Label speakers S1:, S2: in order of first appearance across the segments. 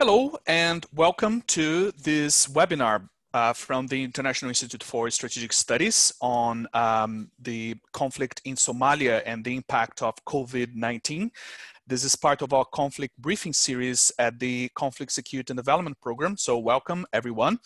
S1: Hello and welcome to this webinar from the International Institute for Strategic Studies on the conflict in Somalia and the impact of COVID-19. This is part of our conflict briefing series at the Conflict Security and Development Program, so welcome everyone.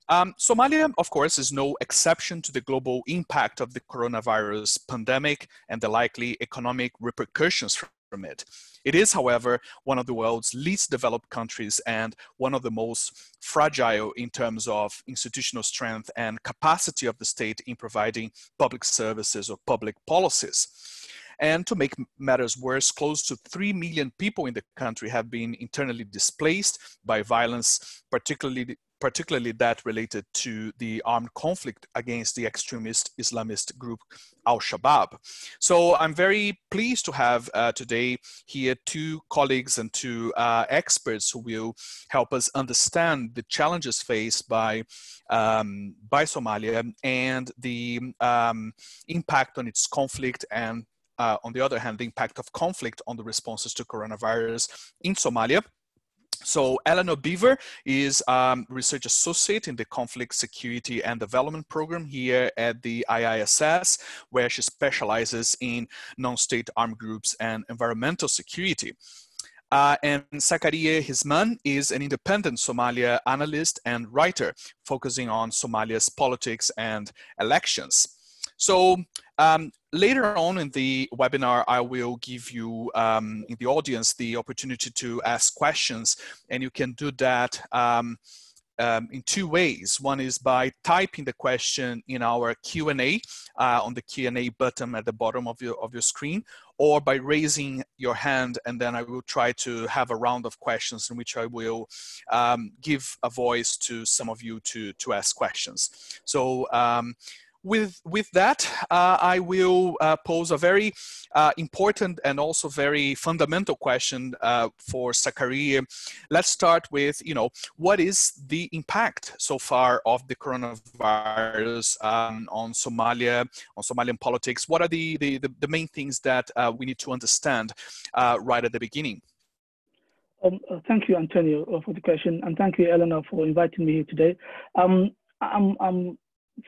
S1: Somalia, of course, is no exception to the global impact of the coronavirus pandemic and the likely economic repercussions from it. It is, however, one of the world's least developed countries and one of the most fragile in terms of institutional strength and capacity of the state in providing public services or public policies. And to make matters worse, close to 3 million people in the country have been internally displaced by violence, particularly that related to the armed conflict against the extremist Islamist group al-Shabaab. So I'm very pleased to have today here two colleagues and two experts who will help us understand the challenges faced by Somalia and the impact on its conflict and on the other hand, the impact of conflict on the responses to coronavirus in Somalia. So Eleanor Beevor is research associate in the Conflict Security and Development Program here at the IISS, where she specializes in non-state armed groups and environmental security. And Sakariye Cismaan is an independent Somalia analyst and writer, focusing on Somalia's politics and elections. So later on in the webinar, I will give you in the audience the opportunity to ask questions, and you can do that in two ways. One is by typing the question in our Q&A on the Q&A button at the bottom of your screen, or by raising your hand, and then I will try to have a round of questions in which I will give a voice to some of you to ask questions. So with that, I will pose a very important and also very fundamental question for Sakariye. Let's start with, what is the impact so far of the coronavirus on Somalia, on Somalian politics? What are the main things that we need to understand right at the beginning?
S2: Thank you, Antonio, for the question, and thank you, Eleanor, for inviting me here today.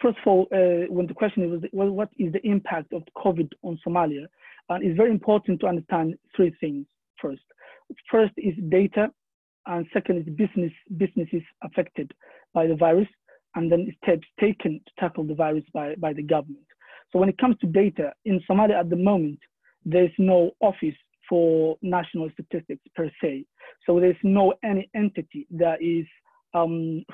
S2: First of all, when the question was, well, what is the impact of COVID on Somalia? It's very important to understand three things first. First is data, and second is businesses affected by the virus, and then steps taken to tackle the virus by the government. So when it comes to data, in Somalia at the moment, there's no office for national statistics per se. So there's no any entity that is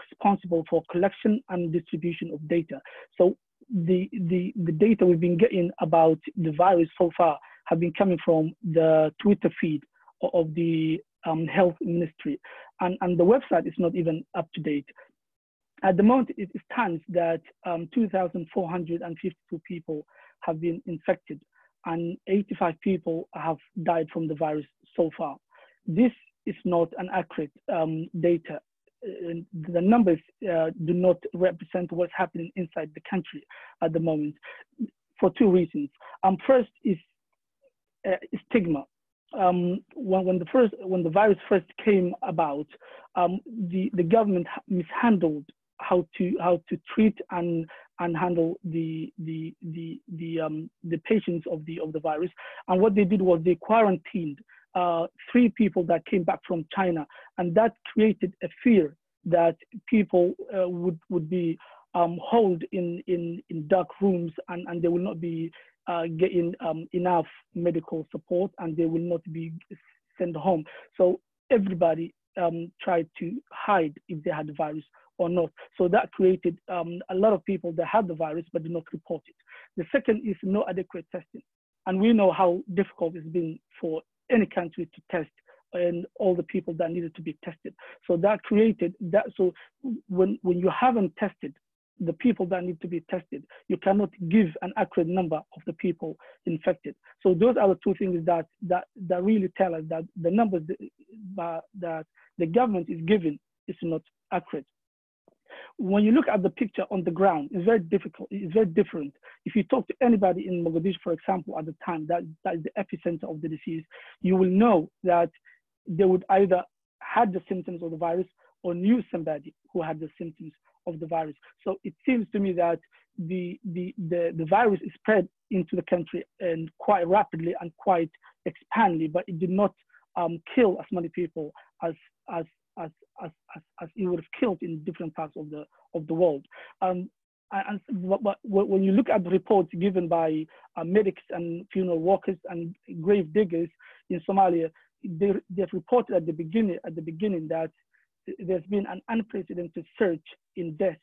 S2: responsible for collection and distribution of data. So the data we've been getting about the virus so far have been coming from the Twitter feed of the health ministry, and the website is not even up to date. At the moment, it stands that 2,452 people have been infected and 85 people have died from the virus so far. This is not an accurate data. The numbers do not represent what's happening inside the country at the moment for two reasons. First is stigma. When the virus first came about, the government mishandled how to treat and handle the patients of the virus, and what they did was they quarantined 3 people that came back from China, and that created a fear that people would be held in dark rooms, and they will not be getting enough medical support, and they will not be sent home. So everybody tried to hide if they had the virus or not. So that created a lot of people that had the virus but did not report it. The second is no adequate testing, and we know how difficult it's been for any country to test and all the people that needed to be tested. So that created that. So when you haven't tested the people that need to be tested, you cannot give an accurate number of the people infected. So those are the two things that really tell us that the numbers that the government is giving is not accurate. When you look at the picture on the ground, it's very difficult. It's very different. If you talk to anybody in Mogadishu, for example, at the time that is the epicenter of the disease, you will know that they would either had the symptoms of the virus or knew somebody who had the symptoms of the virus. So it seems to me that the virus is spread into the country and quite rapidly and quite expandingly, but it did not kill as many people as it would have killed in different parts of the world. And when you look at the reports given by medics and funeral workers and grave diggers in Somalia, they've reported at the beginning that there's been an unprecedented surge in deaths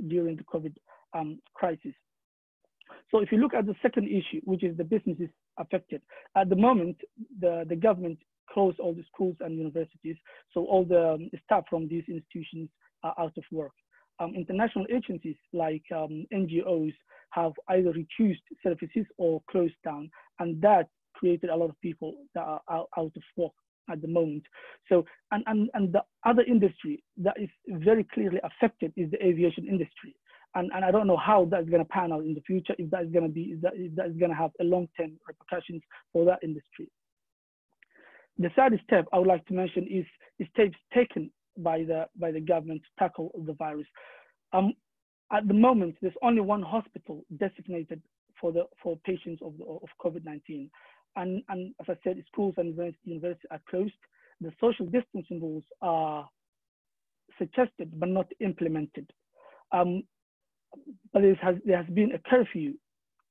S2: during the COVID crisis. So if you look at the second issue, which is the businesses affected, at the moment, the government closed all the schools and universities, so all the staff from these institutions are out of work. International agencies like NGOs have either reduced services or closed down, and that created a lot of people that are out of work at the moment. So, and the other industry that is very clearly affected is the aviation industry. And I don't know how that's going to pan out in the future, if that's going to be, if that is going to have a long-term repercussions for that industry. The third step I would like to mention is steps taken by the government to tackle the virus. At the moment, there's only one hospital designated for patients of COVID-19. And as I said, schools and universities are closed. The social distancing rules are suggested but not implemented. But there has been a curfew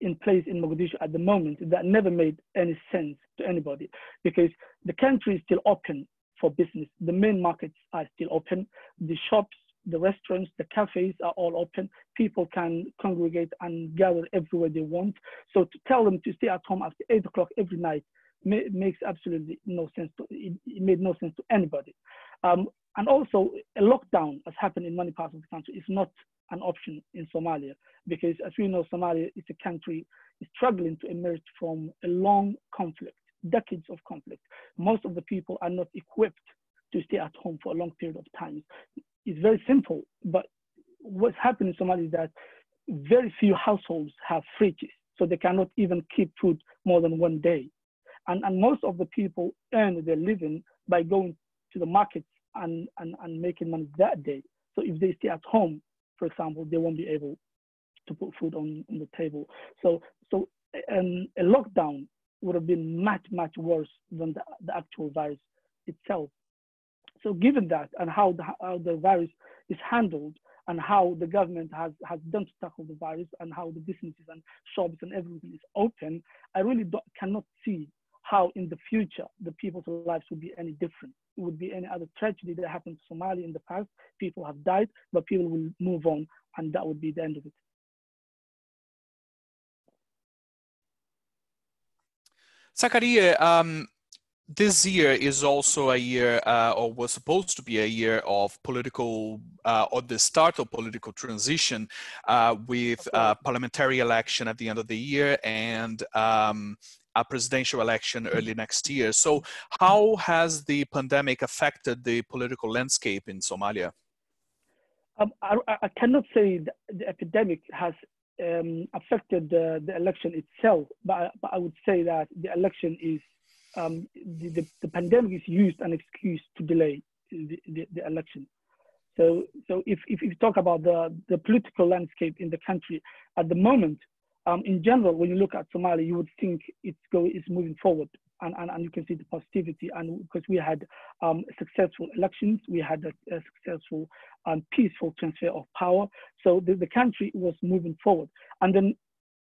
S2: in place in Mogadishu at the moment that never made any sense to anybody, because the country is still open for business. The main markets are still open. The shops, the restaurants, the cafes are all open. People can congregate and gather everywhere they want. So to tell them to stay at home after 8 o'clock every night makes absolutely no sense. It made no sense to anybody. And also a lockdown, as happened in many parts of the country, is not an option in Somalia, because as we know, Somalia is a country struggling to emerge from a long conflict, decades of conflict. Most of the people are not equipped to stay at home for a long period of time. It's very simple, but what's happening in Somalia is that very few households have fridges, so they cannot even keep food more than one day. And most of the people earn their living by going to the markets and making money that day. So if they stay at home, for example, they won't be able to put food on the table. So a lockdown would have been much, much worse than the actual virus itself. So given that and how the virus is handled and how the government has done to tackle the virus and how the businesses and shops and everything is open, I really cannot see how in the future the people's lives would be any different. It would be any other tragedy that happened to Somalia in the past. People have died, but people will move on, and that would be the end of it.
S1: Sakariye, this year is also a year, or was supposed to be a year of political, or the start of political transition, with parliamentary election at the end of the year and a presidential election early next year. So how has the pandemic affected the political landscape in Somalia?
S2: I cannot say the epidemic has affected the election itself, but I would say that the election is, the pandemic is used an excuse to delay the election. So if you talk about the political landscape in the country at the moment, in general, when you look at Somalia, you would think it's moving forward, and you can see the positivity. And because we had successful elections, we had a successful peaceful transfer of power, so the country was moving forward. And then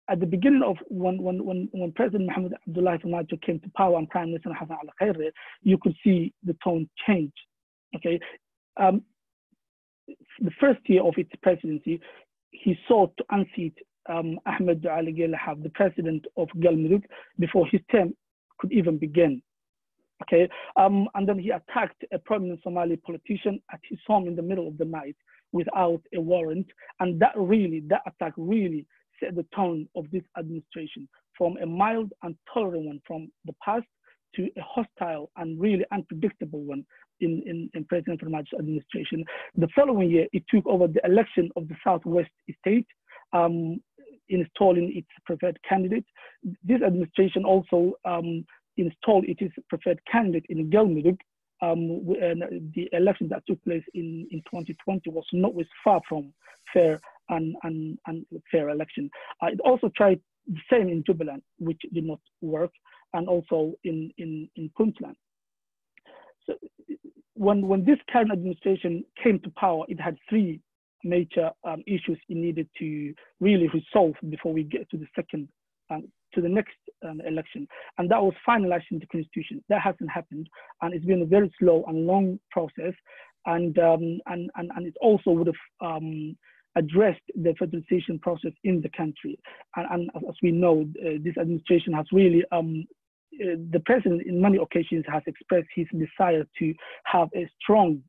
S2: at the beginning of when President Mohamed Abdullahi Farmajo came to power and Prime Minister Hassan al-Khairi, you could see the tone change. Okay, the first year of its presidency, he sought to unseat Ahmed Ali Gelahab, the president of Galmudug, before his term could even begin. Okay, and then he attacked a prominent Somali politician at his home in the middle of the night without a warrant, and that attack really set the tone of this administration from a mild and tolerant one from the past to a hostile and really unpredictable one in President Farmajo's administration. The following year, it took over the election of the Southwest State, installing its preferred candidate. This administration also installed its preferred candidate in Galmudug, the election that took place in 2020 was not was far from fair and fair election. It also tried the same in Jubaland, which did not work, and also in Puntland. So when this current administration came to power, it had three major issues it needed to really resolve before we get to the next election, and that was finalizing the constitution. That hasn't happened, and it's been a very slow and long process, and it also would have addressed the federalization process in the country. And as we know, this administration has really the president in many occasions has expressed his desire to have a strong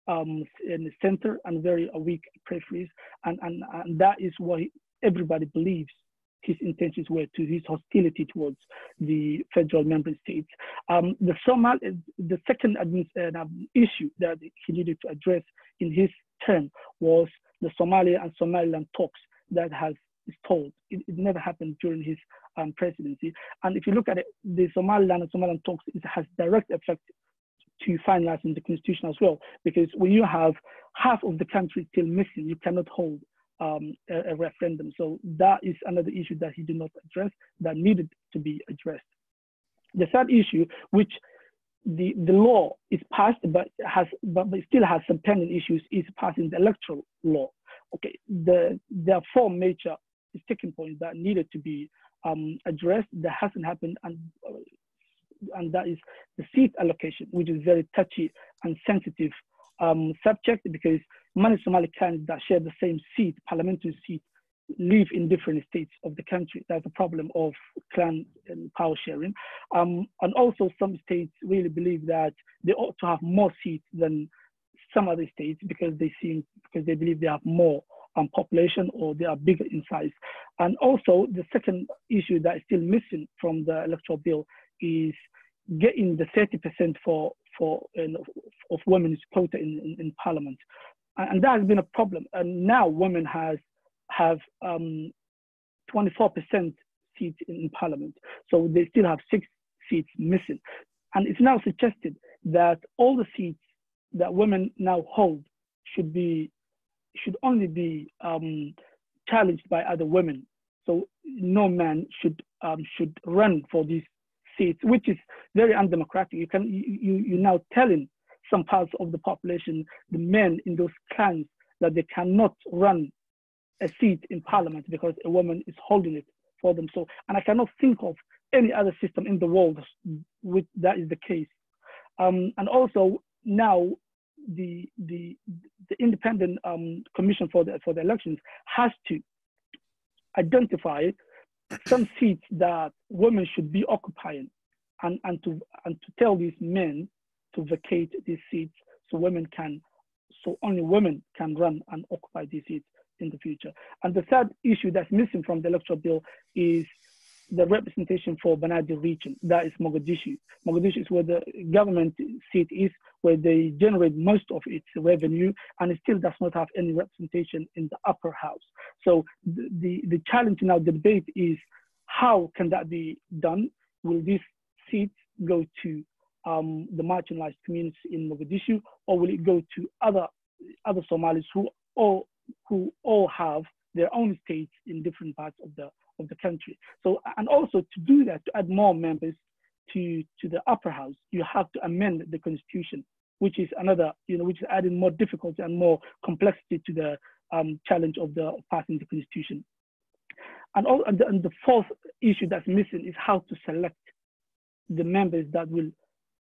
S2: in the center and very weak peripheries, and that is what everybody believes his intentions were, to his hostility towards the federal member states. The second issue that he needed to address in his term was the Somalia and Somaliland talks that has stalled. It never happened during his presidency. And if you look at it, the Somaliland and Somaliland talks, it has direct effect to finalizing the constitution as well, because when you have half of the country still missing, you cannot hold a referendum. So that is another issue that he did not address that needed to be addressed. The third issue, which the law is passed, but it still has some pending issues, is passing the electoral law. Okay, there are four major sticking points that needed to be addressed that hasn't happened, and that is the seat allocation, which is very touchy and sensitive subject, because many Somali clans that share the same seat, parliamentary seat, live in different states of the country. That's a problem of clan and power sharing. And also some states really believe that they ought to have more seats than some other states because they believe they have more population or they are bigger in size. And also the second issue that is still missing from the electoral bill is getting the 30% of women's quota in parliament. And that has been a problem. And now women have 24% seats in parliament. So they still have 6 seats missing. And it's now suggested that all the seats that women now hold should only be challenged by other women. So no man should run for these seats, which is very undemocratic. You're now telling some parts of the population, the men in those clans, that they cannot run a seat in parliament because a woman is holding it for them. So, and I cannot think of any other system in the world which that is the case. And also now the independent commission for the elections has to identify some seats that women should be occupying, and to tell these men to vacate these seats so only women can run and occupy these seats in the future. And the third issue that's missing from the electoral bill is the representation for Banadi region. That is Mogadishu. Mogadishu is where the government seat is, where they generate most of its revenue, and it still does not have any representation in the upper house. So the challenge now, the debate is, how can that be done? Will these seats go to the marginalized communities in Mogadishu, or will it go to other Somalis who all have their own states in different parts of the country? So, and also to do that, to add more members to the upper house, you have to amend the constitution, which is another, which is adding more difficulty and more complexity to the challenge of passing the constitution. And the fourth issue that's missing is how to select the members that will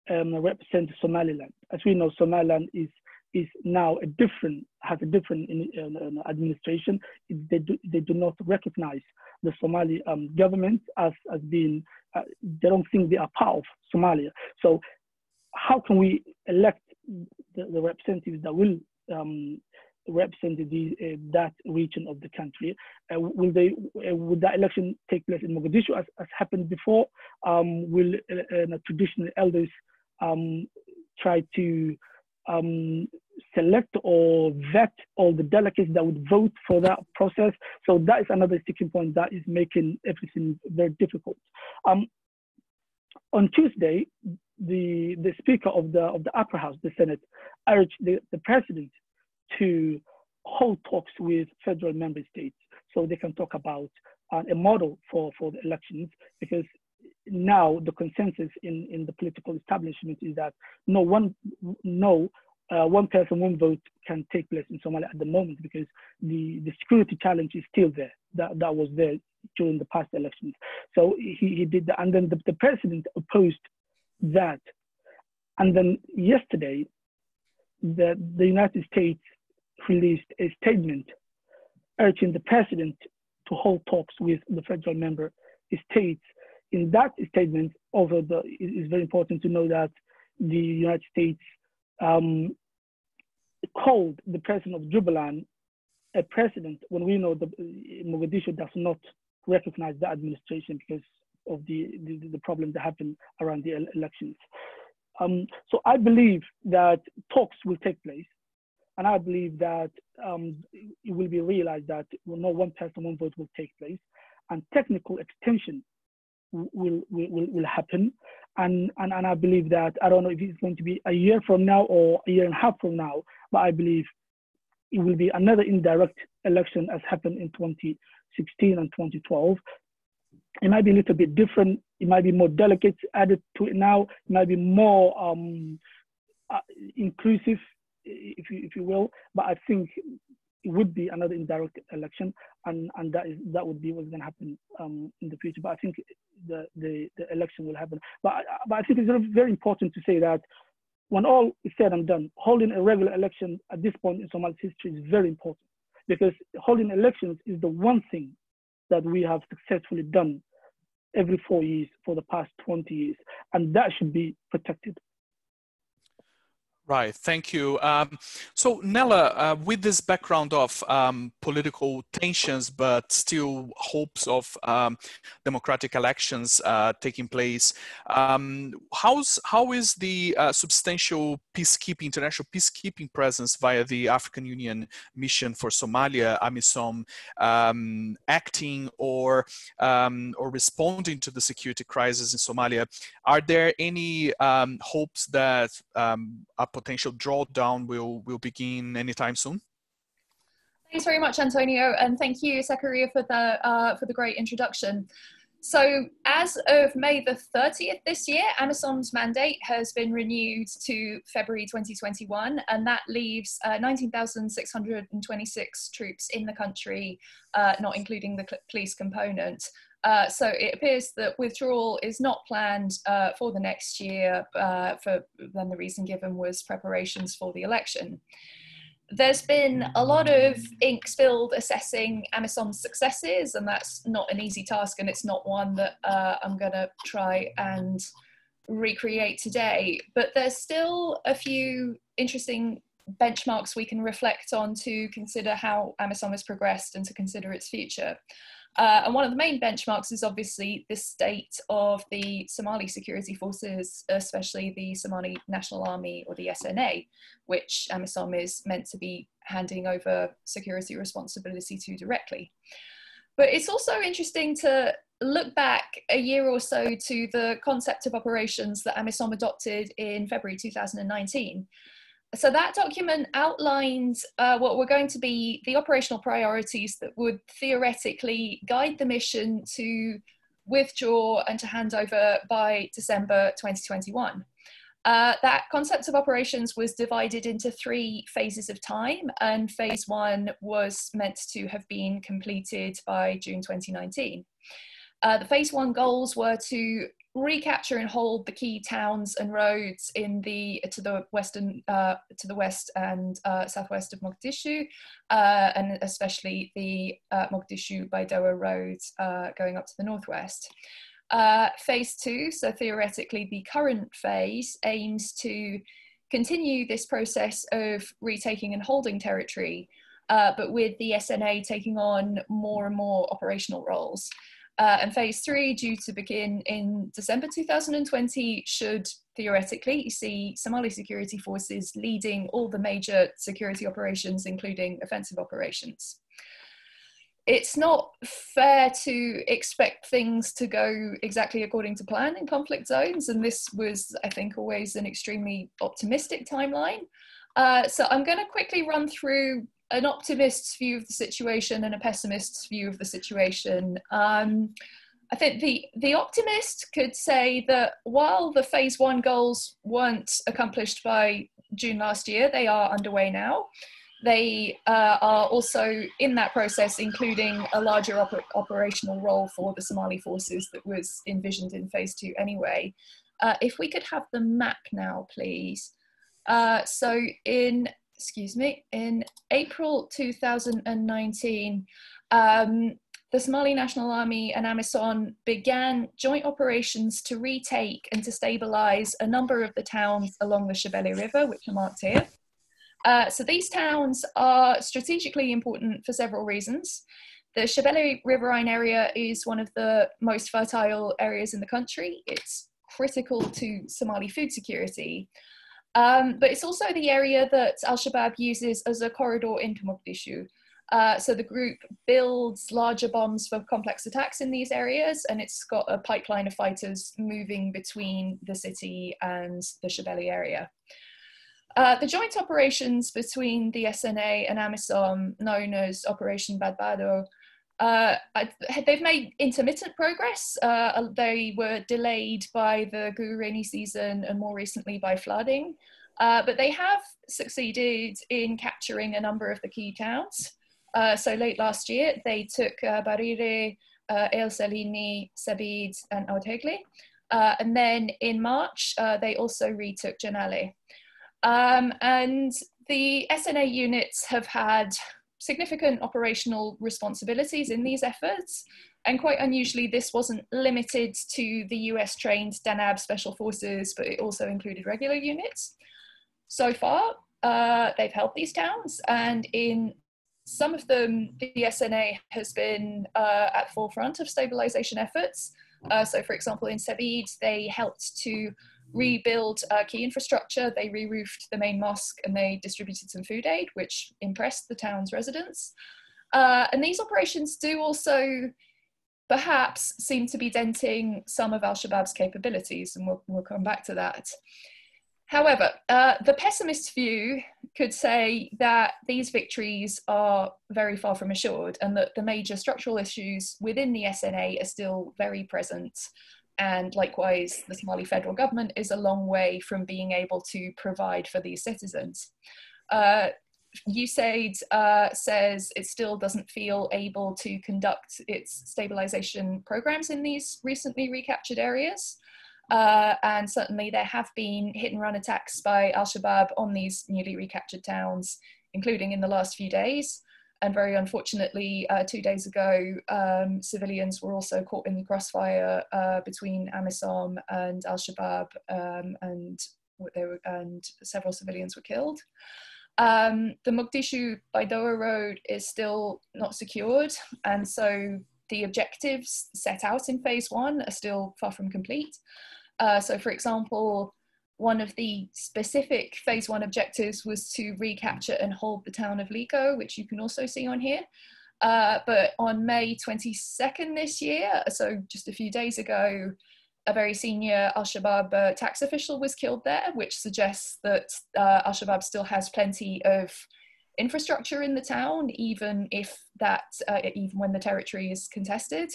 S2: represent Somaliland. As we know, Somaliland is now has a different administration. They do not recognize the Somali government as being, they don't think they are part of Somalia. So how can we elect the representatives that will represent that region of the country? Would that election take place in Mogadishu as happened before? Will traditional elders try to select or vet all the delegates that would vote for that process? So that is another sticking point that is making everything very difficult. On Tuesday, the Speaker of the Upper House, the Senate, urged the President to hold talks with federal member states so they can talk about a model for the elections, because now the consensus in the political establishment is that one person, one vote can take place in Somalia at the moment, because the security challenge is still there. That was there during the past elections. So he did that, and then the president opposed that. And then yesterday, the United States released a statement urging the president to hold talks with the federal member states. In that statement, it is very important to know that the United States called the president of Jubaland a president, when we know that Mogadishu does not recognize the administration because of the problems that happen around the elections. So I believe that talks will take place, and I believe that it will be realized that one person, one vote will take place, and technical extension will happen. And I believe that, I don't know if it's going to be a year from now or a year and a half from now, but I believe it will be another indirect election as happened in 2016 and 2012. It might be a little bit different. It might be more delegates added to it now. It might be more inclusive, if you will. But I think it would be another indirect election, and that would be what's going to happen in the future. But I think the election will happen. But I think it's very important to say that when all is said and done, holding a regular election at this point in Somalia's history is very important, because holding elections is the one thing that we have successfully done every 4 years for the past 20 years, and that should be protected.
S1: Right, thank you. So Nella, with this background of political tensions, but still hopes of democratic elections taking place, how is the substantial international peacekeeping presence via the African Union Mission for Somalia, AMISOM, acting or responding to the security crisis in Somalia? Are there any hopes that a potential drawdown will begin anytime soon?
S3: Thanks very much, Antonio, and thank you, Sakariye, for the great introduction. So, as of May the 30th this year, AMISOM's mandate has been renewed to February 2021, and that leaves 19,626 troops in the country, not including the police component. So it appears that withdrawal is not planned for the next year, then the reason given was preparations for the election. There's been a lot of ink spilled assessing AMISOM's successes, and that's not an easy task, and it's not one that I'm going to try and recreate today. But there's still a few interesting benchmarks we can reflect on to consider how AMISOM has progressed and to consider its future. And one of the main benchmarks is obviously the state of the Somali security forces, especially the Somali National Army, or the SNA, which AMISOM is meant to be handing over security responsibility to directly. But it's also interesting to look back a year or so to the concept of operations that AMISOM adopted in February 2019. So that document outlined what were going to be the operational priorities that would theoretically guide the mission to withdraw and to hand over by December 2021. That concept of operations was divided into 3 phases of time, and phase 1 was meant to have been completed by June 2019. The phase 1 goals were to recapture and hold the key towns and roads to the west and southwest of Mogadishu, and especially the Mogadishu-Baidoa road going up to the northwest. Phase 2, so theoretically the current phase, aims to continue this process of retaking and holding territory, but with the SNA taking on more and more operational roles. And phase 3, due to begin in December 2020, should theoretically see Somali security forces leading all the major security operations, including offensive operations. it's not fair to expect things to go exactly according to plan in conflict zones. And this was, I think, always an extremely optimistic timeline. So I'm going to quickly run through an optimist's view of the situation and a pessimist's view of the situation. I think the optimist could say that while the phase 1 goals weren't accomplished by June last year, they are underway now. They are also in that process, including a larger operational role for the Somali forces that was envisioned in phase 2 anyway. If we could have the map now, please. So in April 2019, the Somali National Army and AMISOM began joint operations to retake and to stabilize a number of the towns along the Shabeelle River, which are marked here. So these towns are strategically important for several reasons. The Shabeelle Riverine area is one of the most fertile areas in the country. It's critical to Somali food security. But it's also the area that al-Shabaab uses as a corridor into Mogadishu. So the group builds larger bombs for complex attacks in these areas, and it's got a pipeline of fighters moving between the city and the Shabeelle area. The joint operations between the SNA and AMISOM, known as Operation Badbad, they've made intermittent progress. They were delayed by the Guru rainy season and more recently by flooding, but they have succeeded in capturing a number of the key towns. So late last year, they took Barire, El Salini, Sabid, and Oudhegle. And then in March, they also retook Janale. And the SNA units have had significant operational responsibilities in these efforts. And quite unusually, this wasn't limited to the US trained Danab special forces, but it also included regular units. So far, they've held these towns, and in some of them, the SNA has been at the forefront of stabilization efforts. So for example, in Sabid, they helped to rebuild key infrastructure. They re-roofed the main mosque and they distributed some food aid, which impressed the town's residents. And these operations do also perhaps seem to be denting some of al-Shabaab's capabilities, and we'll come back to that. However, the pessimist view could say that these victories are very far from assured and that the major structural issues within the SNA are still very present. And likewise, the Somali federal government is a long way from being able to provide for these citizens. USAID says it still doesn't feel able to conduct its stabilization programs in these recently recaptured areas. And certainly there have been hit and run attacks by al-Shabaab on these newly recaptured towns, including in the last few days. And very unfortunately, 2 days ago, civilians were also caught in the crossfire between AMISOM and al-Shabaab, and several civilians were killed. The Mogadishu-Baidoa road is still not secured, and so the objectives set out in phase 1 are still far from complete. So for example, one of the specific phase 1 objectives was to recapture and hold the town of Liko, which you can also see on here. But on May 22nd this year, so just a few days ago, a very senior al-Shabaab tax official was killed there, which suggests that al-Shabaab still has plenty of infrastructure in the town, even when the territory is contested.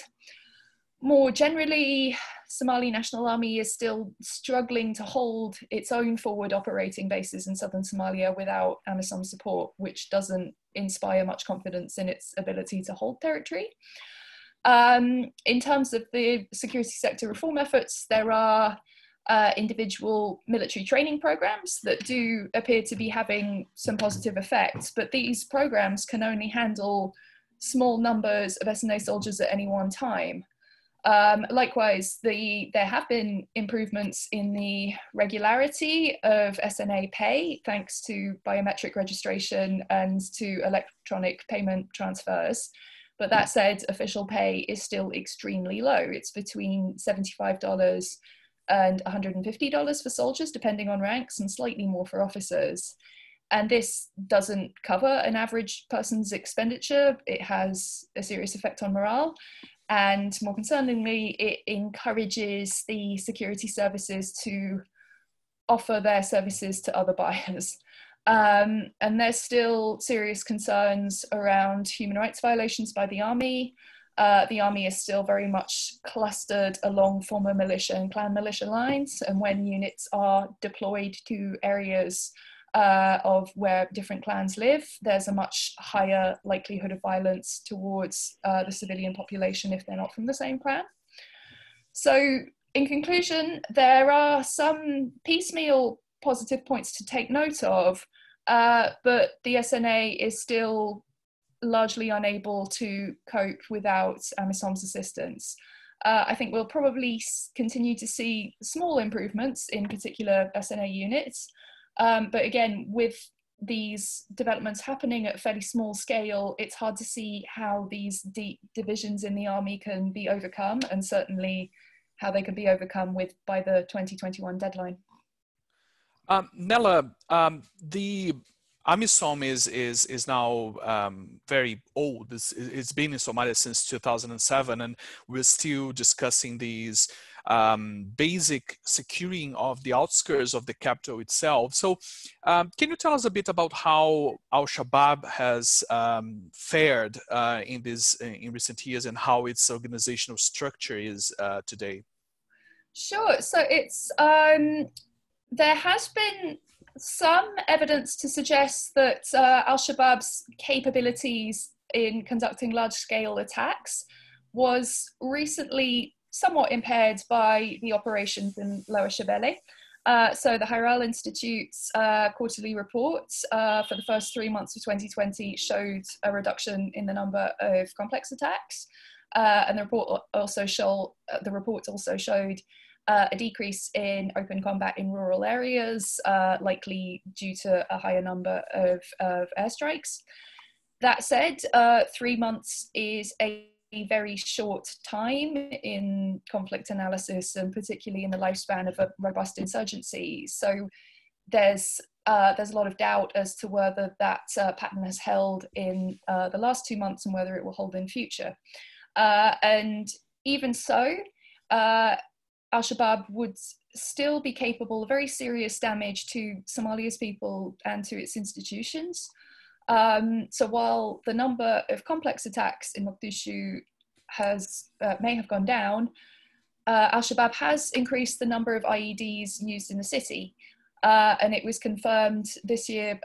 S3: More generally, Somali National Army is still struggling to hold its own forward operating bases in southern Somalia without AMISOM support, which doesn't inspire much confidence in its ability to hold territory. In terms of the security sector reform efforts, there are individual military training programs that do appear to be having some positive effects, but these programs can only handle small numbers of SNA soldiers at any one time. Likewise, there have been improvements in the regularity of SNA pay thanks to biometric registration and to electronic payment transfers. But that said, official pay is still extremely low. It's between $75 and $150 for soldiers, depending on ranks, and slightly more for officers. And this doesn't cover an average person's expenditure. It has a serious effect on morale. And more concerningly, it encourages the security services to offer their services to other buyers. And there's still serious concerns around human rights violations by the army. The army is still very much clustered along former militia and clan militia lines. And when units are deployed to areas of where different clans live, there's a much higher likelihood of violence towards the civilian population if they're not from the same clan. So in conclusion, there are some piecemeal positive points to take note of, but the SNA is still largely unable to cope without AMISOM's assistance. I think we'll probably continue to see small improvements in particular SNA units, but again, with these developments happening at a fairly small scale, it's hard to see how these deep divisions in the army can be overcome, and certainly how they can be overcome by the 2021 deadline.
S1: Nella, the AMISOM is now very old. It's been in Somalia since 2007, and we're still discussing these basic securing of the outskirts of the capital itself. So can you tell us a bit about how al-Shabaab has fared in recent years, and how its organizational structure is today?
S3: Sure. So it's there has been some evidence to suggest that al-Shabaab's capabilities in conducting large-scale attacks was recently somewhat impaired by the operations in Lower Shabelle. So the Hiral Institute's quarterly reports for the first 3 months of 2020 showed a reduction in the number of complex attacks, and the report also showed a decrease in open combat in rural areas, likely due to a higher number of airstrikes. That said, 3 months is a very short time in conflict analysis, and particularly in the lifespan of a robust insurgency. So there's a lot of doubt as to whether that pattern has held in the last 2 months and whether it will hold in future. And even so, al-Shabaab would still be capable of very serious damage to Somalia's people and to its institutions. So while the number of complex attacks in Mogadishu may have gone down, al-Shabaab has increased the number of IEDs used in the city. And it was confirmed last year,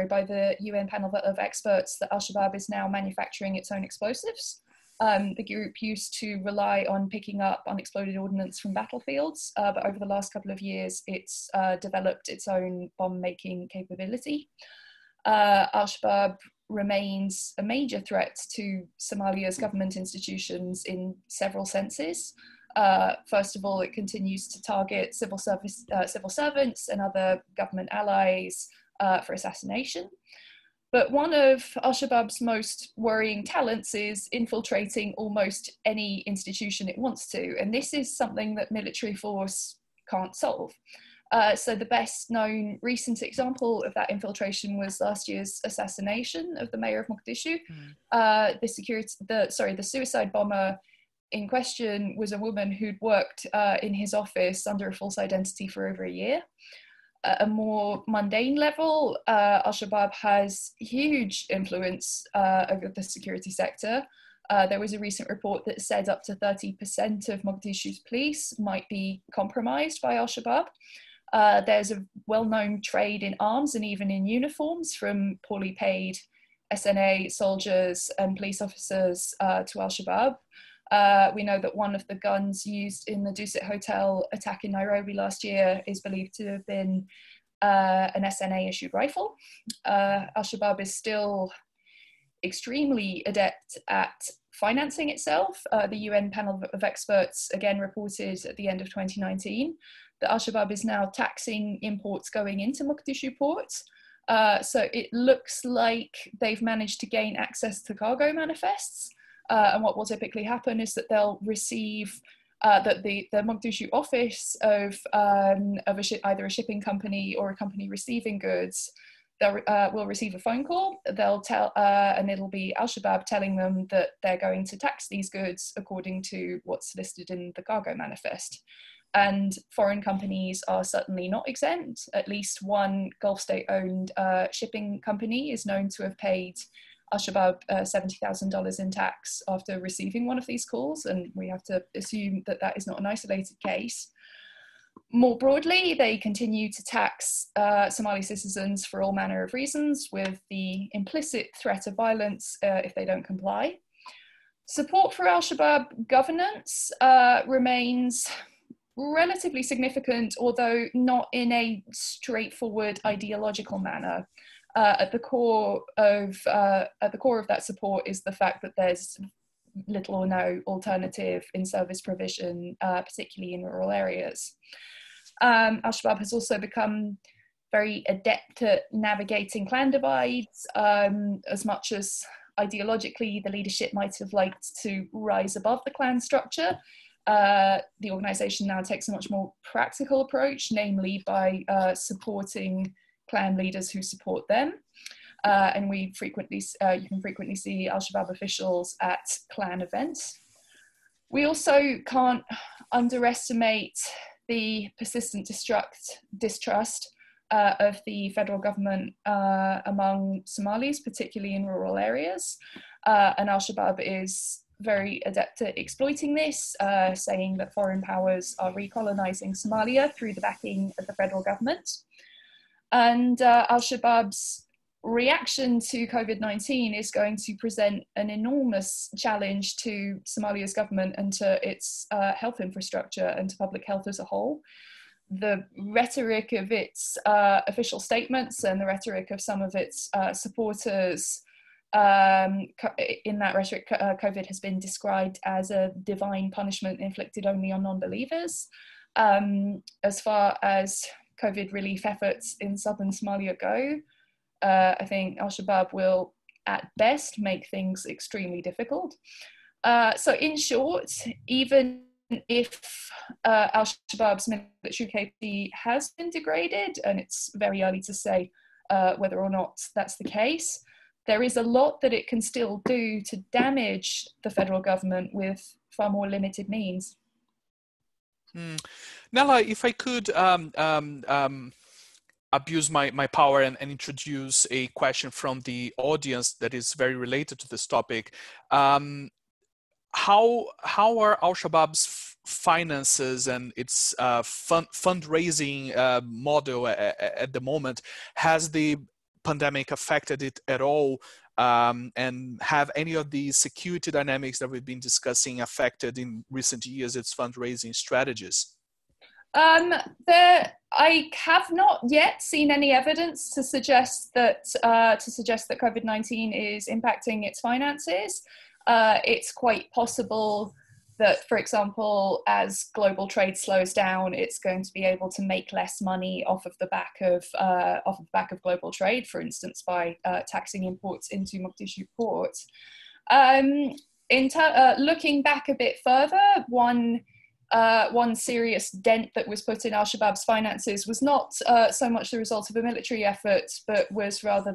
S3: by the UN panel of experts that al-Shabaab is now manufacturing its own explosives. The group used to rely on picking up unexploded ordnance from battlefields, but over the last couple of years, it's developed its own bomb-making capability. Al-Shabaab remains a major threat to Somalia's government institutions in several senses. First of all, it continues to target civil servants and other government allies for assassination. But one of al-Shabaab's most worrying talents is infiltrating almost any institution it wants to. And this is something that military force can't solve. So the best known recent example of that infiltration was last year's assassination of the mayor of Mogadishu. The suicide bomber in question was a woman who'd worked in his office under a false identity for over a year. At a more mundane level, al-Shabaab has huge influence over the security sector. There was a recent report that said up to 30% of Mogadishu's police might be compromised by al-Shabaab. There's a well-known trade in arms and even in uniforms, from poorly paid SNA soldiers and police officers to al-Shabaab. We know that one of the guns used in the Dusit Hotel attack in Nairobi last year is believed to have been an SNA-issued rifle. Al-Shabaab is still extremely adept at financing itself. The UN panel of experts again reported at the end of 2019 that al-Shabaab is now taxing imports going into Mogadishu ports. So it looks like they've managed to gain access to cargo manifests. And what will typically happen is that they'll receive that the Mogadishu office of either a shipping company or a company receiving goods they will receive a phone call. They'll tell, and it'll be al-Shabaab telling them that they're going to tax these goods according to what's listed in the cargo manifest. And foreign companies are certainly not exempt. At least one Gulf state-owned shipping company is known to have paid al-Shabaab $70,000 in tax after receiving one of these calls, and we have to assume that that is not an isolated case. More broadly, they continue to tax Somali citizens for all manner of reasons, with the implicit threat of violence if they don't comply. Support for al-Shabaab governance remains relatively significant, although not in a straightforward ideological manner. At the core of that support is the fact that there's little or no alternative in service provision, particularly in rural areas. Al-Shabaab has also become very adept at navigating clan divides, as much as ideologically the leadership might have liked to rise above the clan structure. The organization now takes a much more practical approach, namely by supporting clan leaders who support them. And you can frequently see al-Shabaab officials at clan events. We also can't underestimate the persistent distrust of the federal government among Somalis, particularly in rural areas. And al-Shabaab is very adept at exploiting this, saying that foreign powers are recolonizing Somalia through the backing of the federal government. And al-Shabaab's reaction to COVID-19 is going to present an enormous challenge to Somalia's government and to its health infrastructure and to public health as a whole. The rhetoric of its official statements and the rhetoric of some of its supporters, in that rhetoric, COVID has been described as a divine punishment inflicted only on non-believers. As far as COVID relief efforts in southern Somalia go, I think al-Shabaab will at best make things extremely difficult. So in short, even if al-Shabaab's military capacity has been degraded, and it's very early to say whether or not that's the case, there is a lot that it can still do to damage the federal government with far more limited means.
S1: Nella, if I could abuse my power and introduce a question from the audience that is very related to this topic. How are al-Shabaab's finances and its fundraising model at the moment? Has the pandemic affected it at all? And have any of the security dynamics that we've been discussing affected in recent years its fundraising strategies? I have not yet seen any evidence to suggest that COVID-19 is impacting its finances. It's quite possible that, for example, as global trade slows down, it's going to be able to make less money off of the back of global trade, for instance, by taxing imports into Mogadishu port. Looking back a bit further, one serious dent that was put in al-Shabaab's finances was not so much the result of a military effort, but was rather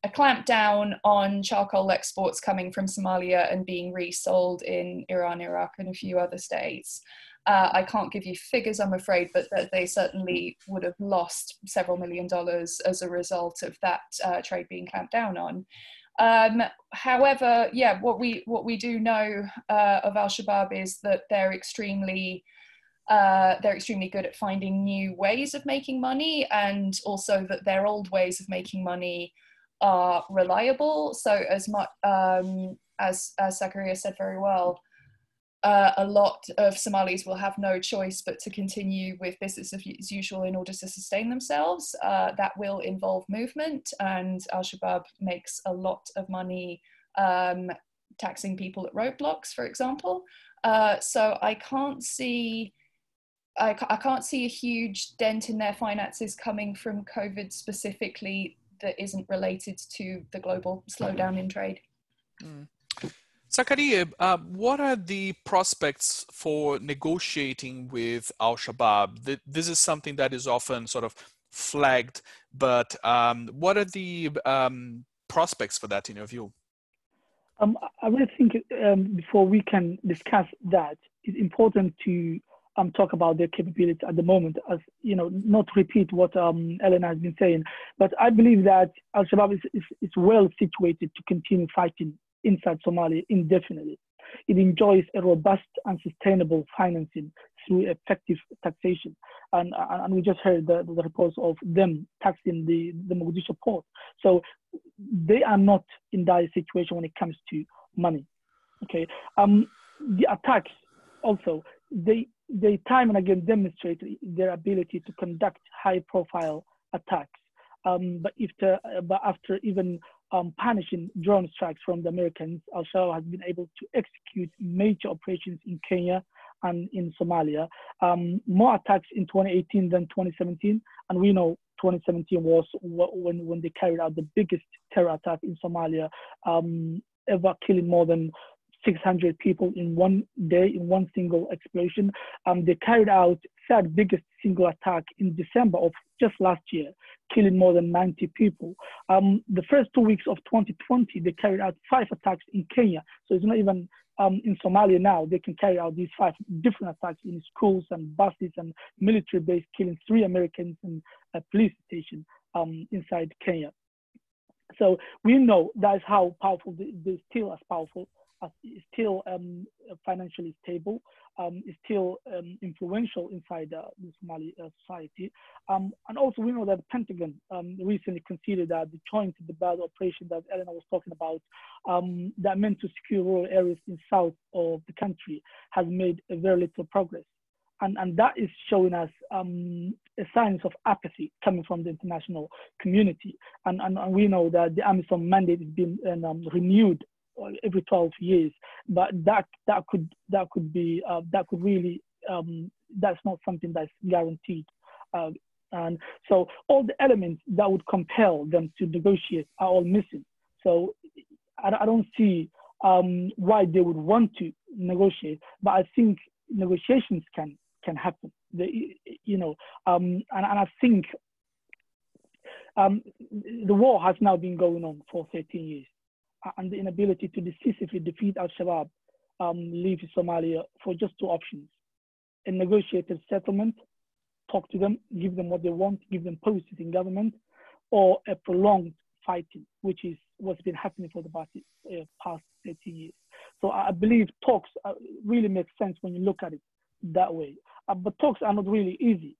S1: a clampdown on charcoal exports coming from Somalia and being resold in Iran, Iraq, and a few other states. I can't give you figures, I'm afraid, but they certainly would have lost several $1 million as a result of that trade being clamped down on. However, yeah, what we do know of al-Shabaab is that they're extremely good at finding new ways of making money, and also that their old ways of making money are reliable. So as much as Sakariye said very well, a lot of Somalis will have no choice but to continue with business as usual in order to sustain themselves. That will involve movement, and al-Shabaab makes a lot of money taxing people at roadblocks, for example. So I can't see a huge dent in their finances coming from COVID specifically that isn't related to the global slowdown in trade. Sakariye, what are the prospects for negotiating with al-Shabaab? This is something that is often sort of flagged, but what are the prospects for that in your view?
S2: I really think before we can discuss that, it's important to talk about their capability at the moment, as you know, not repeat what Eleanor has been saying, but I believe that al-Shabaab is well situated to continue fighting inside Somalia indefinitely. It enjoys a robust and sustainable financing through effective taxation. And we just heard the reports of them taxing the Mogadishu port. So they are not in dire situation when it comes to money. Okay. The attacks also, they time and again demonstrate their ability to conduct high-profile attacks. But after even punishing drone strikes from the Americans, al-Shabaab has been able to execute major operations in Kenya and in Somalia. More attacks in 2018 than 2017, and we know 2017 was when they carried out the biggest terror attack in Somalia ever, killing more than 600 people in one day in one single explosion. They carried out third biggest single attack in December of just last year, killing more than 90 people. The first 2 weeks of 2020, they carried out 5 attacks in Kenya. So it's not even in Somalia now, they can carry out these 5 different attacks in schools and buses and military base, killing 3 Americans and a police station inside Kenya. So we know that is how powerful, they're still as powerful, as still financially stable, is still influential inside the Somali society. And also we know that the Pentagon recently considered that the joint Badbad operation that Eleanor was talking about, that meant to secure rural areas in south of the country, has made a very little progress. And that is showing us a signs of apathy coming from the international community. And we know that the AMISOM mandate is being renewed every 12 years, but that could really, that's not something that's guaranteed. And so all the elements that would compel them to negotiate are all missing. So I don't see why they would want to negotiate, but I think negotiations can happen. And I think the war has now been going on for 13 years. And the inability to decisively defeat al-Shabaab leaves Somalia for just 2 options: a negotiated settlement, talk to them, give them what they want, give them posts in government, or a prolonged fighting, which is what's been happening for the past 13 years. So I believe talks really make sense when you look at it that way. But talks are not really easy.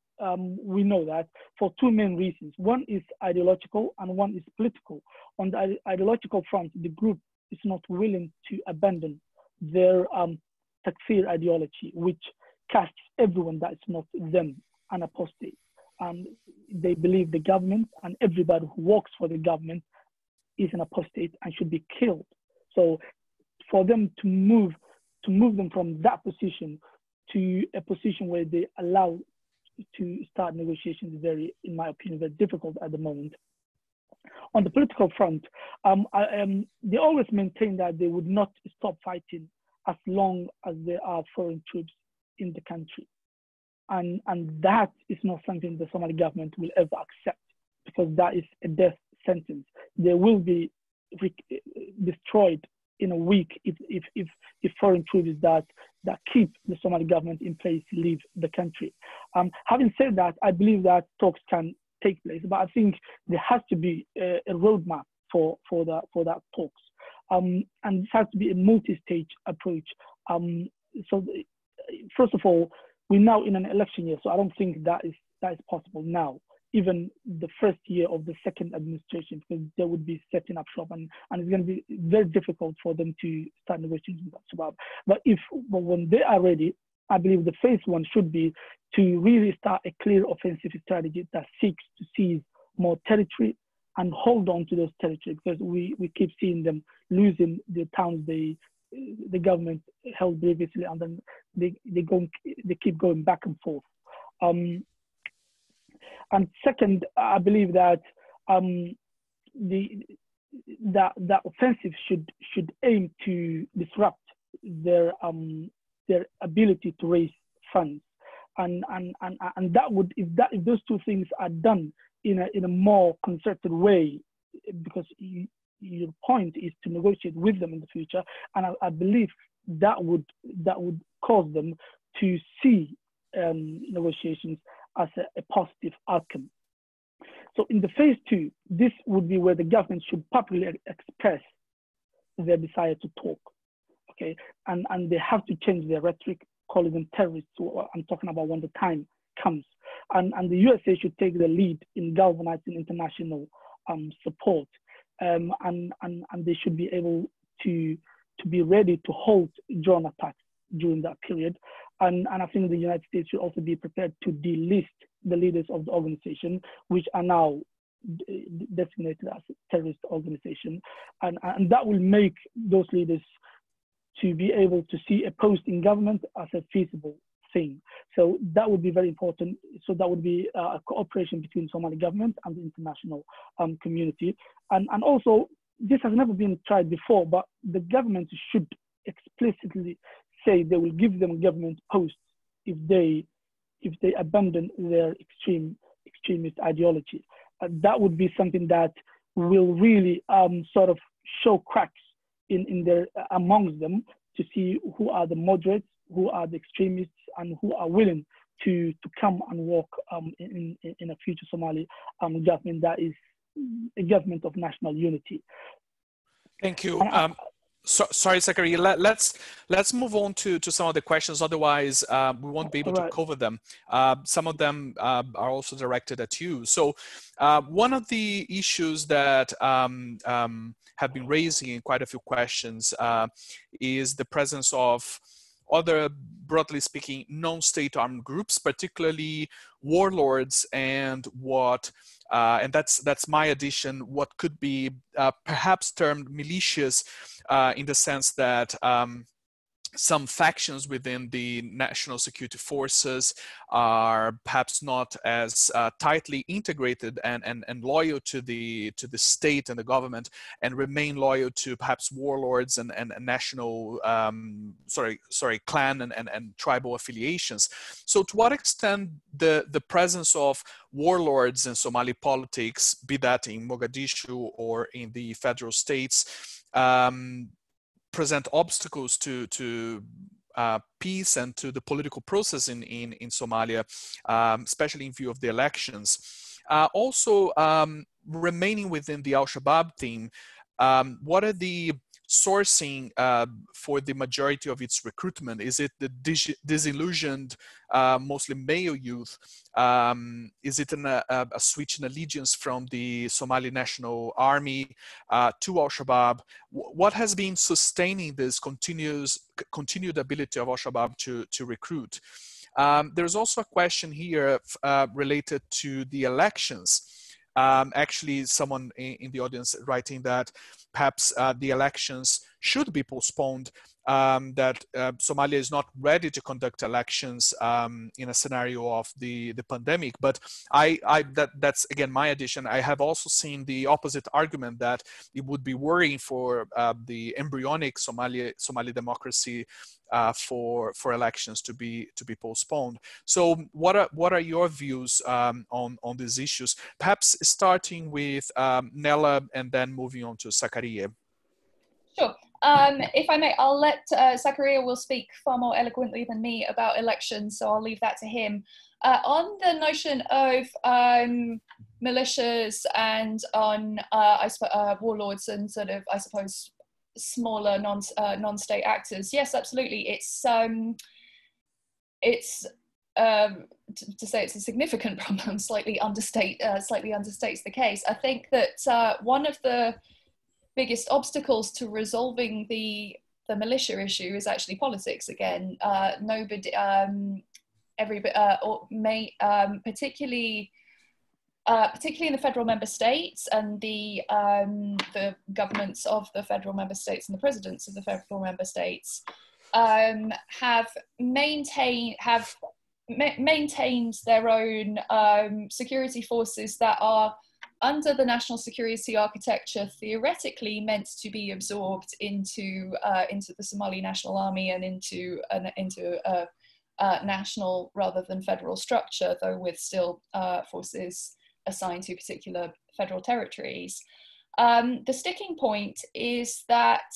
S2: We know that for 2 main reasons. One is ideological and one is political. On the ideological front, the group is not willing to abandon their takfir ideology, which casts everyone that is not them an apostate. They believe the government and everybody who works for the government is an apostate and should be killed. So for them to move them from that position to a position where they allow to start negotiations is very, in my opinion, very difficult at the moment. On the political front, they always maintain that they would not stop fighting as long as there are foreign troops in the country. And that is not something the Somali government will ever accept, because that is a death sentence. They will be destroyed in a week if foreign troops that keep the Somali government in place leave the country. Having said that, I believe that talks can take place, but I think there has to be a roadmap for that talks, and this has to be a multi-stage approach. So first of all, we're now in an election year, so I don't think that is possible now, even the first year of the second administration, because they would be setting up shop, and it's going to be very difficult for them to start negotiating with al-Shabaab. But when they are ready, I believe the phase 1 should be to really start a clear offensive strategy that seeks to seize more territory and hold on to those territories, because we keep seeing them losing the towns the government held previously, and then they keep going back and forth. And second, I believe that that offensive should aim to disrupt their ability to raise funds. And that would, if those two things are done in a more concerted way, because your point is to negotiate with them in the future, and I believe that would cause them to see negotiations as a positive outcome. So in the phase 2, this would be where the government should publicly express their desire to talk, okay? And they have to change their rhetoric, calling them terrorists. I'm talking about when the time comes. And the USA should take the lead in galvanizing international support, and they should be able to be ready to halt drone attacks during that period. And I think the United States should also be prepared to delist the leaders of the organization, which are now designated as a terrorist organization. And that will make those leaders to be able to see a post in government as a feasible thing. So that would be very important. So that would be a cooperation between Somali government and the international community. And also, this has never been tried before, but the government should explicitly say they will give them government posts if they abandon their extremist ideology. That would be something that will really sort of show cracks in their amongst them, to see who are the moderates, who are the extremists, and who are willing to come and work in a future Somali government that is a government of national unity.
S1: Thank you. Sorry, Sakariye. Let's move on to some of the questions. Otherwise, we won't be able to cover them. Some of them are also directed at you. So, one of the issues that have been raising in quite a few questions is the presence of other, broadly speaking, non-state armed groups, particularly warlords, and what, and that's my addition, what could be perhaps termed militias, in the sense that some factions within the national security forces are perhaps not as tightly integrated and loyal to the state and the government, and remain loyal to perhaps warlords and national clan and tribal affiliations. So to what extent the presence of warlords in Somali politics, be that in Mogadishu or in the federal states, present obstacles to peace and to the political process in Somalia, especially in view of the elections. Also, remaining within the al-Shabaab theme, what are the sourcing for the majority of its recruitment? Is it the disillusioned, mostly male youth? Is it a switch in allegiance from the Somali National Army to al-Shabaab? What has been sustaining this continued ability of al-Shabaab to recruit? There's also a question here related to the elections. Actually, someone in the audience writing that perhaps the elections should be postponed, that Somalia is not ready to conduct elections in a scenario of the pandemic. But that's again my addition. I have also seen the opposite argument, that it would be worrying for the embryonic Somali democracy for elections to be postponed. So what are your views on these issues? Perhaps starting with Nella and then moving on to Sakariye.
S3: Sure. If I may, I'll let Sakariye will speak far more eloquently than me about elections, so I'll leave that to him. On the notion of militias and on warlords and sort of, I suppose, smaller non-state actors, yes, absolutely. To say it's a significant problem slightly understates the case. I think that one of the biggest obstacles to resolving the militia issue is actually politics again. Particularly in the federal member states, and the governments of the federal member states and the presidents of the federal member states have maintained their own security forces that are under the national security architecture, theoretically meant to be absorbed into the Somali National Army and into national rather than federal structure, though with still forces assigned to particular federal territories. The sticking point is that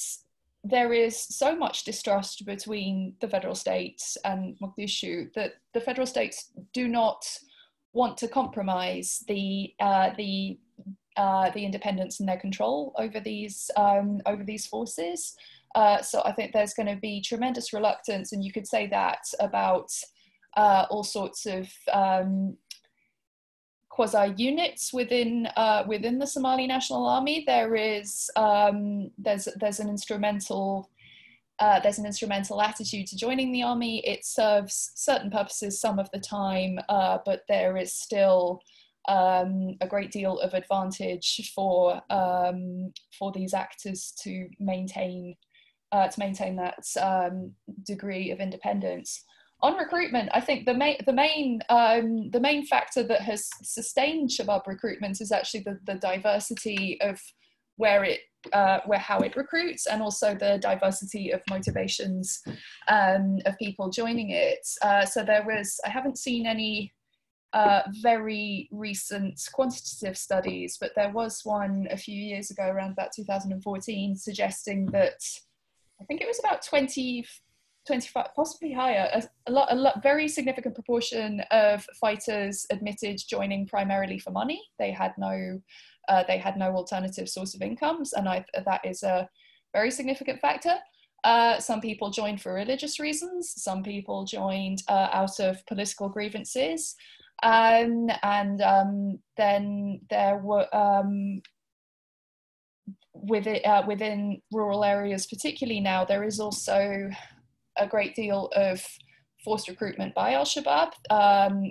S3: there is so much distrust between the federal states and Mogadishu that the federal states do not want to compromise the independence and their control over these forces. So I think there's going to be tremendous reluctance, and you could say that about all sorts of quasi-units within the Somali National Army. There's an instrumental attitude to joining the army. It serves certain purposes some of the time, but there is still a great deal of advantage for these actors to maintain that degree of independence. On recruitment, I think the main factor that has sustained Shabaab recruitment is actually the diversity of how it recruits, and also the diversity of motivations of people joining it. So I haven't seen any very recent quantitative studies, but there was one a few years ago, around about 2014, suggesting that I think it was about 25, possibly higher, a very significant proportion of fighters admitted joining primarily for money. They had no alternative source of incomes, and that is a very significant factor. Some people joined for religious reasons. Some people joined out of political grievances. Then there were within rural areas, particularly now, there is also a great deal of forced recruitment by al-Shabaab.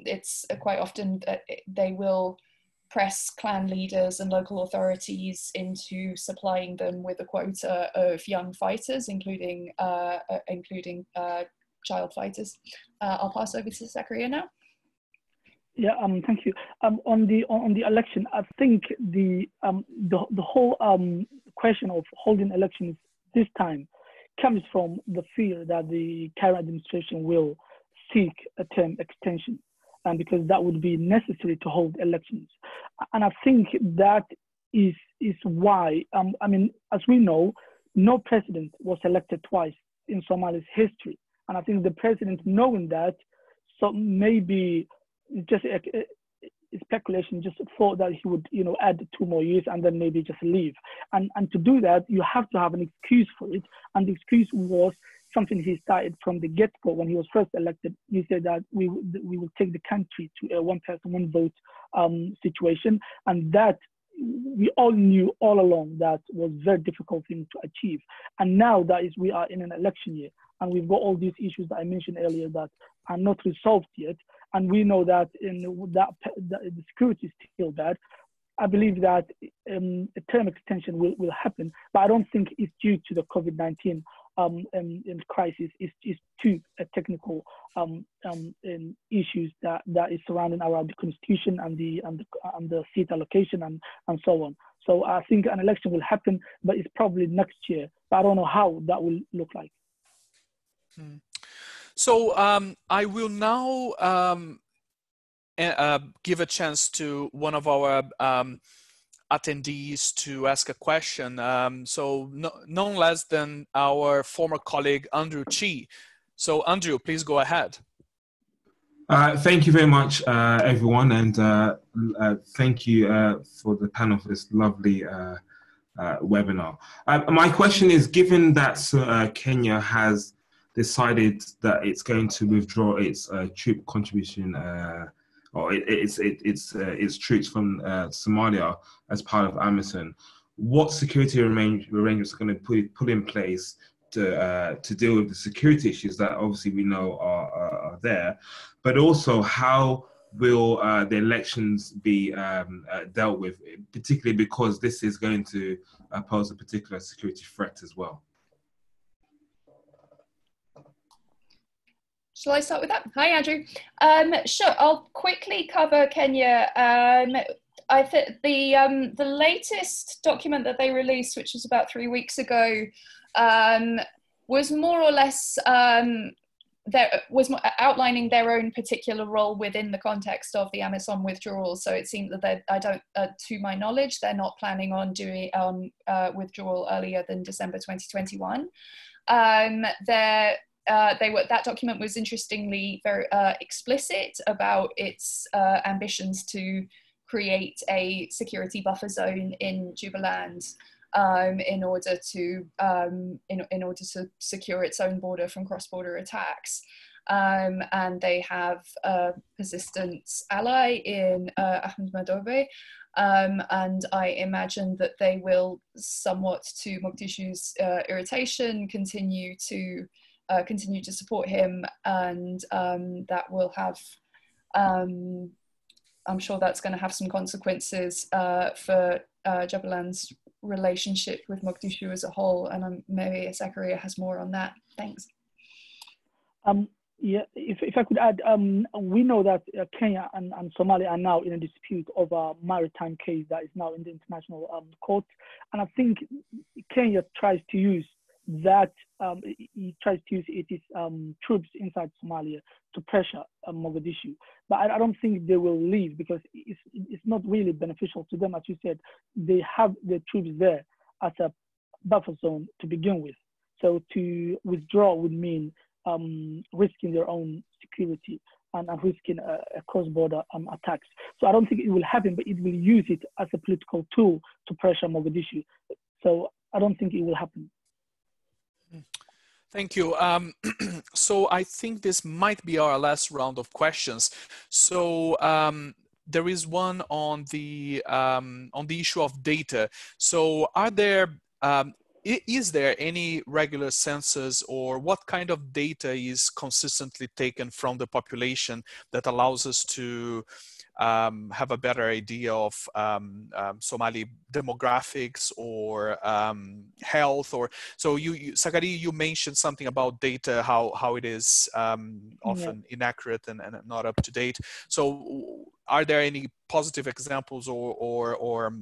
S3: It's quite often that they will press clan leaders and local authorities into supplying them with a quota of young fighters, including child fighters. I'll pass over to Sakariye now.
S2: Yeah, thank you. On the election, I think the whole question of holding elections this time comes from the fear that the current administration will seek a term extension, and because that would be necessary to hold elections. And I think that is why, I mean, as we know, no president was elected twice in Somalia's history. And I think the president, knowing that, so maybe just speculation, just thought that he would, add 2 more years and then maybe just leave. And to do that, you have to have an excuse for it. And the excuse was something he started from the get-go when he was first elected. He said that we will take the country to a one person, one vote situation. And that we all knew all along that was a very difficult thing to achieve. And now we are in an election year, and we've got all these issues that I mentioned earlier that are not resolved yet. And we know that the security is still bad. I believe that a term extension will happen, but I don't think it's due to the COVID-19 crisis. It's to technical issues that is surrounding our constitution and the seat allocation and so on. So I think an election will happen, but it's probably next year. But I don't know how that will look like.
S1: So I will now give a chance to one of our attendees to ask a question. So none less than our former colleague, Andrew Chi. So Andrew, please go ahead.
S4: Thank you very much, everyone. And thank you for the panel for this lovely webinar. My question is, given that Kenya has decided that it's going to withdraw its troop contribution or its troops from Somalia as part of AMISOM, what security arrangements are going to put in place to deal with the security issues that obviously we know are there, but also how will the elections be dealt with, particularly because this is going to pose a particular security threat as well?
S3: Shall I start with that? Hi, Andrew. Sure, I'll quickly cover Kenya. I think the latest document that they released, which was about 3 weeks ago, was more or less there was outlining their own particular role within the context of the AMISOM withdrawal. So it seemed that to my knowledge, they're not planning on doing withdrawal earlier than December 2021. That document was interestingly very explicit about its ambitions to create a security buffer zone in Jubaland in order to secure its own border from cross-border attacks. And they have a persistent ally in Ahmed Madobe. And I imagine that they will, somewhat to Mogadishu's irritation, continue to support him, and that will have, I'm sure that's going to have some consequences for Jubaland's relationship with Mogadishu as a whole, and maybe Sakariye has more on that. Thanks.
S2: Yeah, if I could add, we know that Kenya and Somalia are now in a dispute over a maritime case that is now in the international court, and I think Kenya tries to use that, it tries to use its troops inside Somalia to pressure Mogadishu. But I don't think they will leave, because it's not really beneficial to them. As you said, they have the troops there as a buffer zone to begin with. So to withdraw would mean risking their own security and risking a cross-border attacks. So I don't think it will happen, but it will use it as a political tool to pressure Mogadishu. So I don't think it will happen.
S1: Thank you. So I think this might be our last round of questions. So there is one on the issue of data. So are there is there any regular census, or what kind of data is consistently taken from the population that allows us to have a better idea of Somali demographics or health? Or so Sakariye, you mentioned something about data, how it is often inaccurate and not up to date. So are there any positive examples or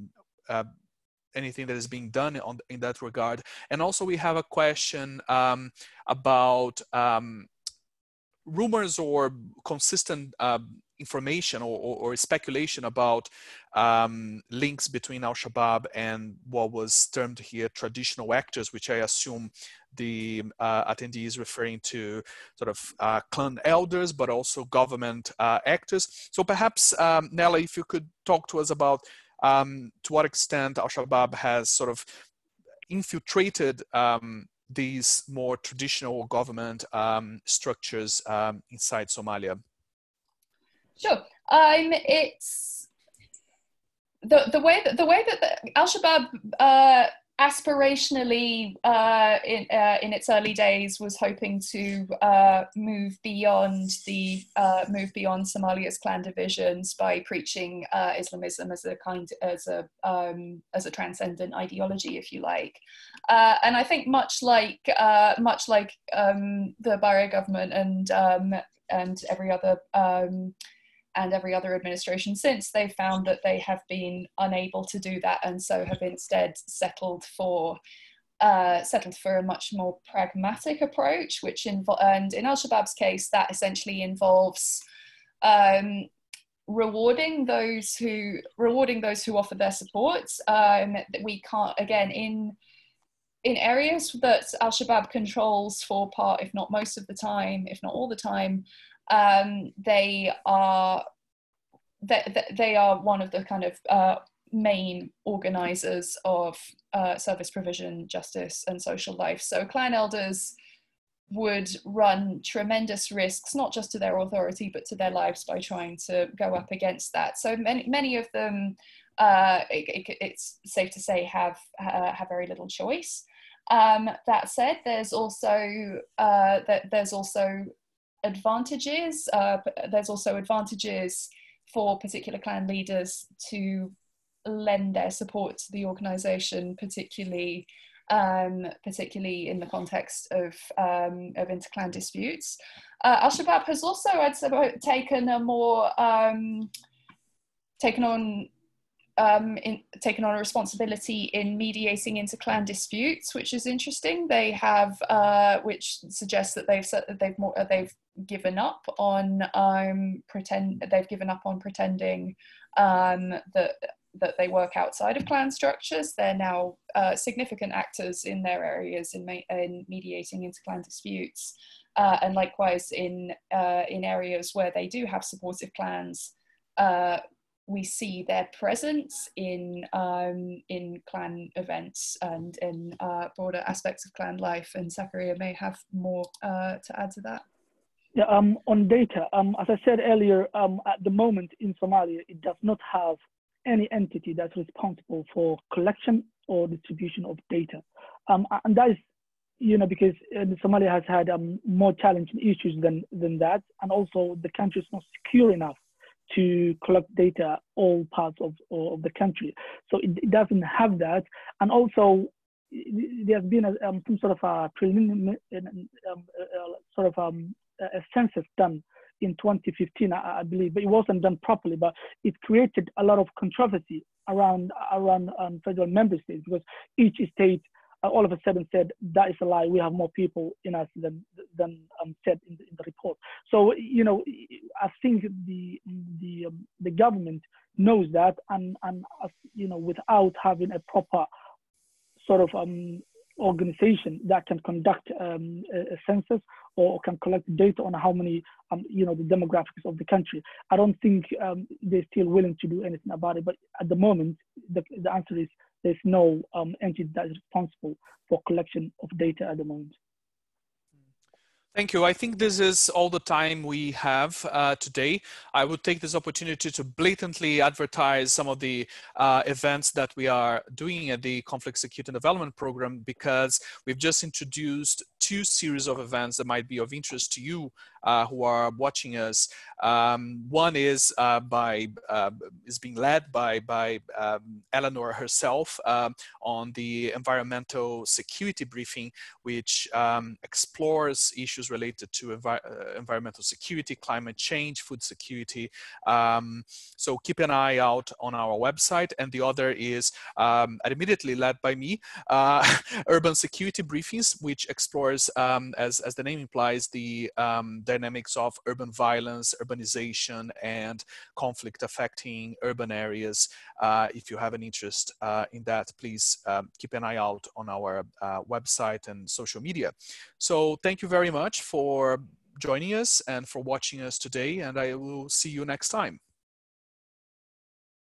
S1: anything that is being done in that regard? And also we have a question about rumors or consistent information or speculation about links between al-Shabaab and what was termed here traditional actors, which I assume the attendee is referring to sort of clan elders, but also government actors. So perhaps, Nella, if you could talk to us about to what extent al-Shabaab has sort of infiltrated these more traditional government structures inside Somalia.
S3: Sure. It's the way that the al-Shabaab aspirationally in its early days was hoping to move beyond Somalia's clan divisions by preaching Islamism as a transcendent ideology, if you like. And I think much like the Barre government and every other administration since, they found that they have been unable to do that, and so have instead settled for a much more pragmatic approach, and in al-Shabaab's case, that essentially involves rewarding those who offer their support. We can't, again, in areas that al-Shabaab controls for part, if not most of the time, if not all the time, they are one of the kind of main organizers of service provision, justice, and social life. So clan elders would run tremendous risks, not just to their authority, but to their lives by trying to go up against that. So many of them, it's safe to say, have very little choice. That said, there's also advantages. There's also advantages for particular clan leaders to lend their support to the organization, particularly in the context of interclan disputes. Al-Shabaab has also, I'd say, taken on taken on a responsibility in mediating inter-clan disputes, which is interesting. They have, which suggests that they've given up on pretending that they work outside of clan structures. They're now significant actors in their areas in mediating inter-clan disputes, and likewise in areas where they do have supportive clans. We see their presence in clan events and in broader aspects of clan life. And Sakariye may have more to add to that.
S2: Yeah, on data, as I said earlier, at the moment in Somalia, it does not have any entity that's responsible for collection or distribution of data. And that is, because Somalia has had more challenging issues than that. And also the country is not secure enough to collect data all parts of the country. So it doesn't have that. And also there's been some sort of a preliminary a census done in 2015, I believe, but it wasn't done properly. But it created a lot of controversy around federal member states, because each state all of a sudden said that is a lie. We have more people in us than said in the report. So I think the government knows that, and without having a proper sort of organization that can conduct a census or can collect data on how many the demographics of the country, I don't think they're still willing to do anything about it. But at the moment, the answer is there's no entity that is responsible for collection of data at the moment.
S1: Thank you. I think this is all the time we have today. I would take this opportunity to blatantly advertise some of the events that we are doing at the Conflict Security and Development Program, because we've just introduced 2 series of events that might be of interest to you who are watching us. One is being led by Eleanor herself on the environmental security briefing, which explores issues related to environmental security, climate change, food security. So keep an eye out on our website. And the other is admittedly led by me, urban security briefings, which explores, as the name implies, the dynamics of urban violence, urbanization, and conflict affecting urban areas. If you have an interest in that, please keep an eye out on our website and social media. So thank you very much for joining us and for watching us today, and I will see you next time.